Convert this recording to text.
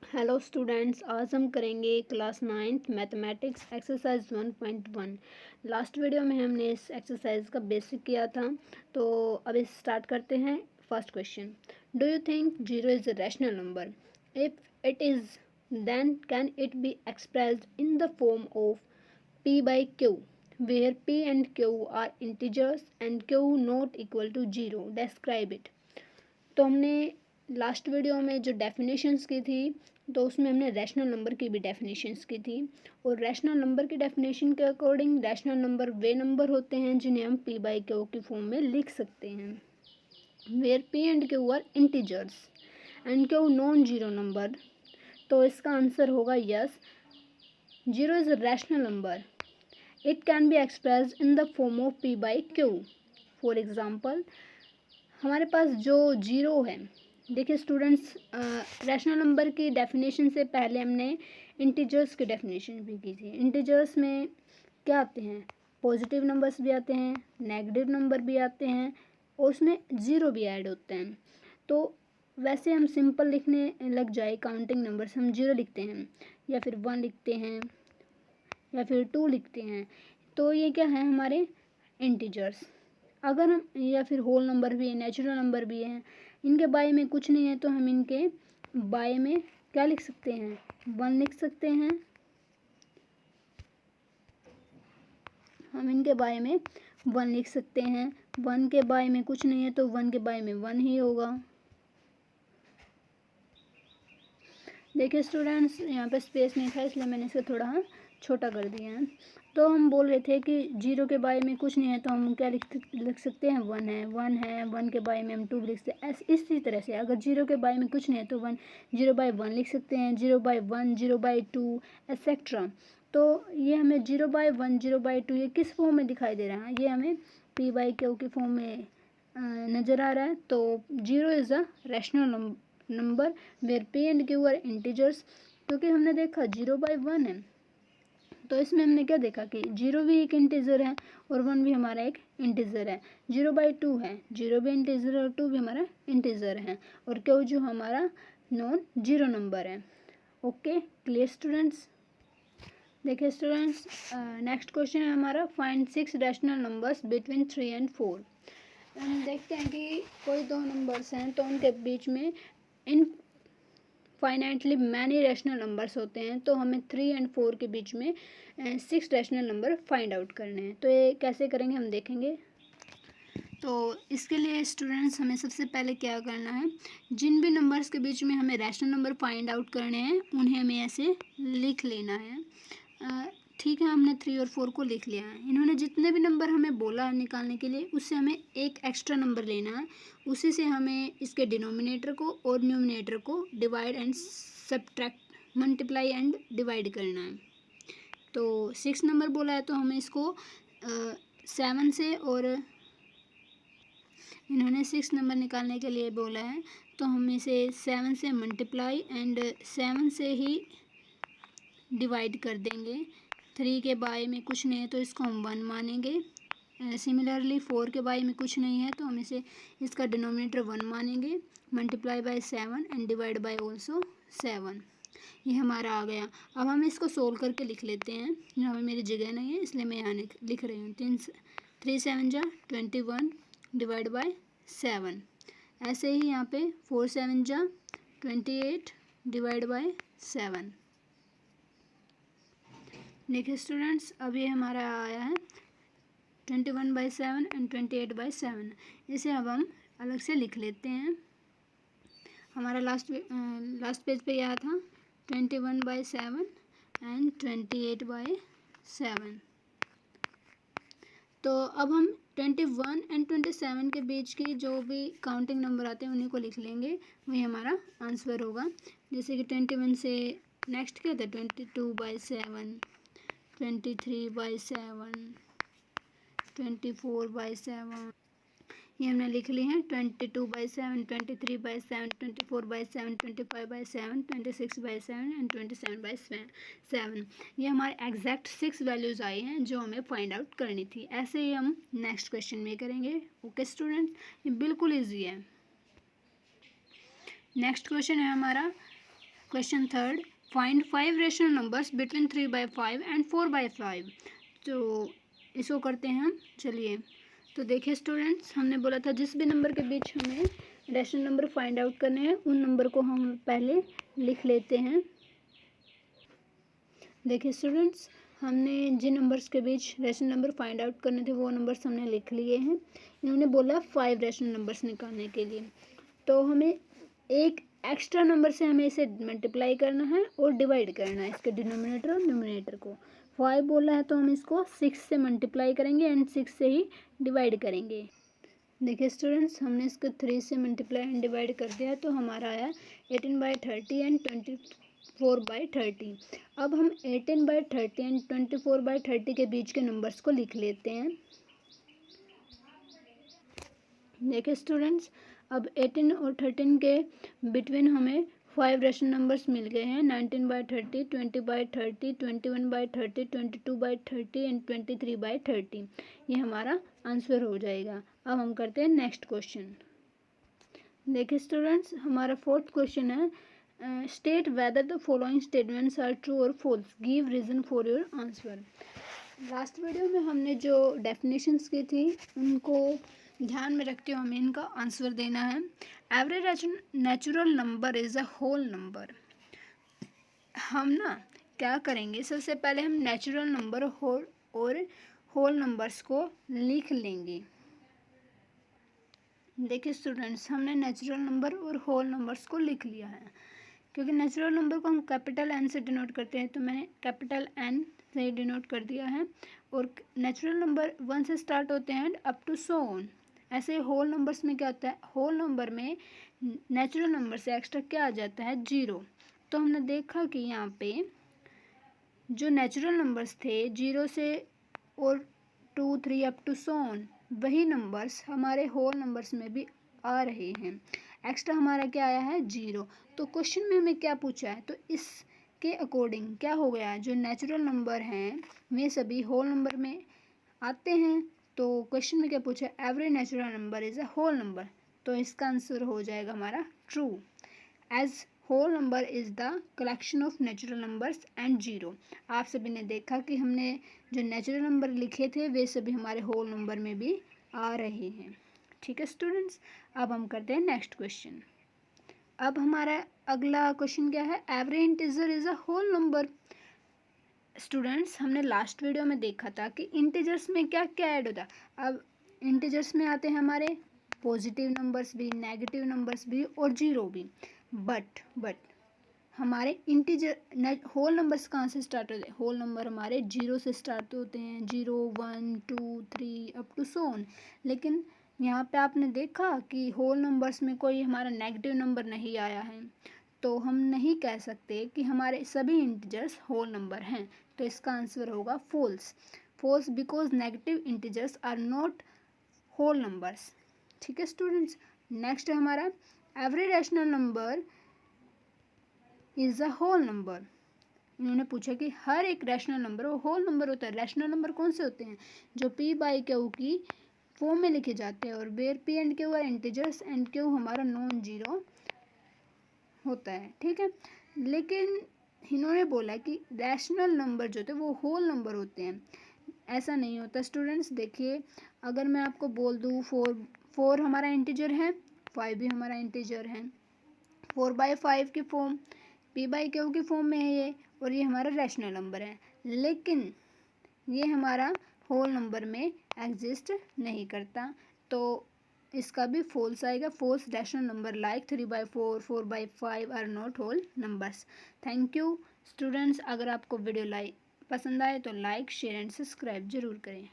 Hello students, आज हम करेंगे class 9th mathematics exercise 1.1। Last video में हमने इस एक्सरसाइज का बेसिक किया था, तो अब इस स्टार्ट करते हैं। First question, do you think zero is a rational number? If it is, then can it be expressed in the form of p by q, where p and q are integers and q not equal to 0? Describe it। तो हमने last video में जो definitions की थी, तो उसमें हमने rational number की भी डेफिनेशंस की थी। और रैशनल नंबर की डेफिनेशन के अकॉर्डिंग रैशनल नंबर वे नंबर होते हैं जिन्हें हम p बाई क्यू की फॉर्म में लिख सकते हैं, where p and q are integers and q non zero number. तो इसका आंसर होगा yes, zero is a rational number. It can be expressed in the form of p by q. For example, हमारे पास जो zero है, देखिए students, rational number की definition से पहले हमने इंटीजर्स की डेफिनेशन भी की थी। इंटीजर्स में क्या आते हैं? पॉजिटिव नंबर्स भी आते हैं, नेगेटिव नंबर भी आते हैं, और उसमें ज़ीरो भी ऐड होते हैं। तो वैसे हम सिंपल लिखने लग जाए काउंटिंग नंबर्स, हम जीरो लिखते हैं या फिर 1 लिखते हैं या फिर 2 लिखते हैं, तो ये क्या है? हमारे इंटीजर्स। अगर हम, या फिर होल नंबर भी है, नेचुरल नंबर भी है, इनके बारे में कुछ नहीं है, तो हम इनके बारे में क्या लिख सकते हैं? 1 लिख सकते हैं। हम इनके बारे में 1 लिख सकते हैं। 1 के बारे में कुछ नहीं है, तो 1 के बारे में 1 ही होगा। देखिए स्टूडेंट्स, यहाँ पे स्पेस नहीं था इसलिए मैंने इसे थोड़ा छोटा कर दिया है। तो हम बोल रहे थे कि जीरो के बारे में कुछ नहीं है, तो हम क्या लिख सकते हैं? 1 है, 1 है। 1 के बारे में हम 2 लिख सकते हैं। इसी तरह से अगर जीरो के बारे में कुछ नहीं है तो 1 जीरो बाई 1 लिख सकते हैं, 0 बाई 1, 0 बाई 2 एक्सेट्रा। तो ये हमें 0 बाई 1, 0 बाई 2 ये किस फॉर्म में दिखाई दे रहा है? ये हमें p बाई क्यू की फॉर्म में नज़र आ रहा है। तो zero is a rational number where p and q are integers. क्योंकि हमने देखा 0 बाई 1 है, तो इसमें हमने क्या देखा कि 0 भी एक इंटीजर है और 1 भी हमारा एक इंटीजर है। 0 बाई 2 है, 0 भी इंटीजर और 2 भी हमारा इंटीजर है, और क्यू जो हमारा नॉन जीरो नंबर है। Okay, clear students? देखिए स्टूडेंट्स, नेक्स्ट क्वेश्चन है हमारा, find 6 rational numbers between 3 and 4। हम देखते हैं कि कोई दो नंबर्स हैं, तो उनके बीच में इन फाइनाइटली मैनी रैशनल नंबर्स होते हैं, तो हमें 3 एंड 4 के बीच में 6 रैशनल नंबर फाइंड आउट करने हैं। तो ये कैसे करेंगे हम देखेंगे। तो इसके लिए स्टूडेंट्स हमें सबसे पहले क्या करना है, जिन भी नंबर्स के बीच में हमें रैशनल नंबर फाइंड आउट करने हैं उन्हें हमें ऐसे लिख लेना है। ठीक है, हमने 3 और 4 को लिख लिया है। इन्होंने जितने भी नंबर हमें बोला निकालने के लिए, उससे हमें एक एक्स्ट्रा नंबर लेना है। उसी से हमें इसके डिनोमिनेटर को और न्यूमिनेटर को divide and subtract, multiply and divide करना है। तो 6 नंबर बोला है, तो हमें इसको 7 से, और इन्होंने 6 नंबर निकालने के लिए बोला है, तो हम इसे 7 से मल्टीप्लाई एंड 7 से ही डिवाइड कर देंगे। 3 के बारे में कुछ नहीं है, तो इसको हम 1 मानेंगे। सिमिलरली 4 के बारे में कुछ नहीं है, तो हम इसे, इसका डिनोमिनेटर 1 मानेंगे। Multiply by 7 and divide by also 7। ये हमारा आ गया। अब हम इसको सोल्व करके लिख लेते हैं। यहाँ पे मेरी जगह नहीं है इसलिए मैं यहाँ लिख रही हूँ। 3 7 जा 21 डिवाइड बाय 7। ऐसे ही यहाँ पे 4 7 जा 28 डिवाइड बाय 7। देखिए स्टूडेंट्स, अब ये हमारा आया है 21/7 एंड 28/7। इसे अब हम अलग से लिख लेते हैं। हमारा लास्ट पेज पे यह था 21/7 एंड 28/7। तो अब हम 21 एंड 27 के बीच की जो भी काउंटिंग नंबर आते हैं उन्हीं को लिख लेंगे, वही हमारा आंसर होगा। जैसे कि 21 से नेक्स्ट क्या था, 22/7, 23/7, 24/7। ये हमने लिख ली हैं। 22/7, 23/7, 24/7, 25/7, 26/7 एंड 27/7। ये हमारे एग्जैक्ट 6 वैल्यूज़ आई हैं जो हमें फाइंड आउट करनी थी। ऐसे ही हम नेक्स्ट क्वेश्चन में करेंगे। ओके स्टूडेंट, ये बिल्कुल ईजी है। नेक्स्ट क्वेश्चन है हमारा, question third, find 5 rational numbers between 3/5 and 4/5। तो इसको करते हैं हम। चलिए, तो देखिए स्टूडेंट्स, हमने बोला था जिस भी नंबर के बीच हमें रैशनल नंबर फाइंड आउट करने हैं उन नंबर को हम पहले लिख लेते हैं। देखिए स्टूडेंट्स, हमने जिन नंबर्स के बीच रैशनल नंबर फाइंड आउट करने थे वो नंबर्स हमने लिख लिए हैं। इन्होंने बोला 5 रैशनल नंबर्स निकालने के लिए, तो हमें एक एक्स्ट्रा नंबर से हमें इसे मल्टीप्लाई करना है और डिवाइड करना है, इसके डिनोमिनेटर और न्यूमरेटर को। 5 बोला है तो हम इसको 6 से मल्टीप्लाई करेंगे एंड 6 से ही डिवाइड करेंगे। देखिए स्टूडेंट्स, हमने इसको 3 से मल्टीप्लाई एंड डिवाइड कर दिया तो हमारा आया 18/30 एंड 24/30। अब हम 18/30 एंड 24/30 के बीच के नंबर्स को लिख लेते हैं। देखिए स्टूडेंट्स, अब 18 और 13 के बिटवीन हमें 5 रैशनल नंबर्स मिल गए हैं। 19/30, 20/30, 21/30, 22/30 एंड 23/30। ये हमारा आंसर हो जाएगा। अब हम करते हैं नेक्स्ट क्वेश्चन। देखिए स्टूडेंट्स, हमारा फोर्थ क्वेश्चन है, state whether the following statements are true और false, give reason for your answer. Last video में हमने जो डेफिनेशंस की थी उनको ध्यान में रखते हुए हमें इनका आंसर देना है। Every natural number is a whole number. हम ना क्या करेंगे, सबसे पहले हम नेचुरल नंबर और होल नंबर्स को लिख लेंगे। देखिए स्टूडेंट्स, हमने नेचुरल नंबर और होल नंबर्स को लिख लिया है। क्योंकि नेचुरल नंबर को हम कैपिटल एन से डिनोट करते हैं तो मैंने कैपिटल एन से डिनोट कर दिया है। और नेचुरल नंबर 1 से स्टार्ट होते हैं अप टू सो ऑन। ऐसे होल नंबर्स में क्या होता है, होल नंबर में नेचुरल नंबर से एक्स्ट्रा क्या आ जाता है, 0। तो हमने देखा कि यहाँ पे जो नेचुरल नंबर्स थे 0 से और 2, 3 अप टू सो ऑन, वही नंबर्स हमारे होल नंबर्स में भी आ रहे हैं। एक्स्ट्रा हमारा क्या आया है, 0। तो क्वेश्चन में हमें क्या पूछा है, तो इसके अकॉर्डिंग क्या हो गया, जो नेचुरल नंबर हैं वे सभी होल नंबर में आते हैं। तो क्वेश्चन में क्या पूछा है, every natural number is a whole number. तो इसका आंसर हो जाएगा हमारा true, as whole number is the collection of natural numbers and 0। आप सभी ने देखा कि हमने जो नेचुरल नंबर लिखे थे वे सभी हमारे होल नंबर में भी आ रहे हैं। ठीक है स्टूडेंट्स, अब हम करते हैं नेक्स्ट क्वेश्चन। अब हमारा अगला क्वेश्चन क्या है, every integer is a whole number. Students, हमने लास्ट वीडियो में देखा था कि इंटीजर्स में क्या क्या ऐड होता है। अब इंटीजर्स में आते हैं हमारे पॉजिटिव नंबर्स भी, नेगेटिव नंबर्स भी और 0 भी। बट हमारे इंटीजर होल नंबर्स कहाँ से स्टार्ट होते हैं, होल नंबर हमारे 0 से स्टार्ट होते हैं, 0, 1, 2, 3 अप टू सो ऑन। लेकिन यहाँ पे आपने देखा कि होल नंबर्स में कोई हमारा नेगेटिव नंबर नहीं आया है, तो हम नहीं कह सकते कि हमारे सभी इंटीजर्स होल नंबर हैं। तो इसका आंसर होगा false because negative integers are not whole numbers. ठीक है स्टूडेंट्स, नेक्स्ट है हमारा every rational number is a whole number. इन्होंने पूछा कि हर एक रैशनल नंबर वो होल नंबर होता है। रैशनल नंबर कौन से होते हैं, जो p/q की फॉर्म में लिखे जाते हैं और where p and q are integers and q हमारा नॉन जीरो होता है। ठीक है, लेकिन इन्होंने बोला कि रैशनल नंबर जो थे वो होल नंबर होते हैं। ऐसा नहीं होता स्टूडेंट्स। देखिए, अगर मैं आपको बोल दूँ 4 हमारा इंटीजर है, 5 भी हमारा इंटीजर है, 4/5 की फॉर्म p/q की फॉर्म में है ये, और ये हमारा रैशनल नंबर है, लेकिन ये हमारा होल नंबर में एग्जिस्ट नहीं करता। तो इसका भी फॉल्स आएगा। False rational number like 3/4, 4/5 are not whole numbers. Thank you students. अगर आपको वीडियो पसंद आए तो लाइक, शेयर एंड सब्सक्राइब जरूर करें।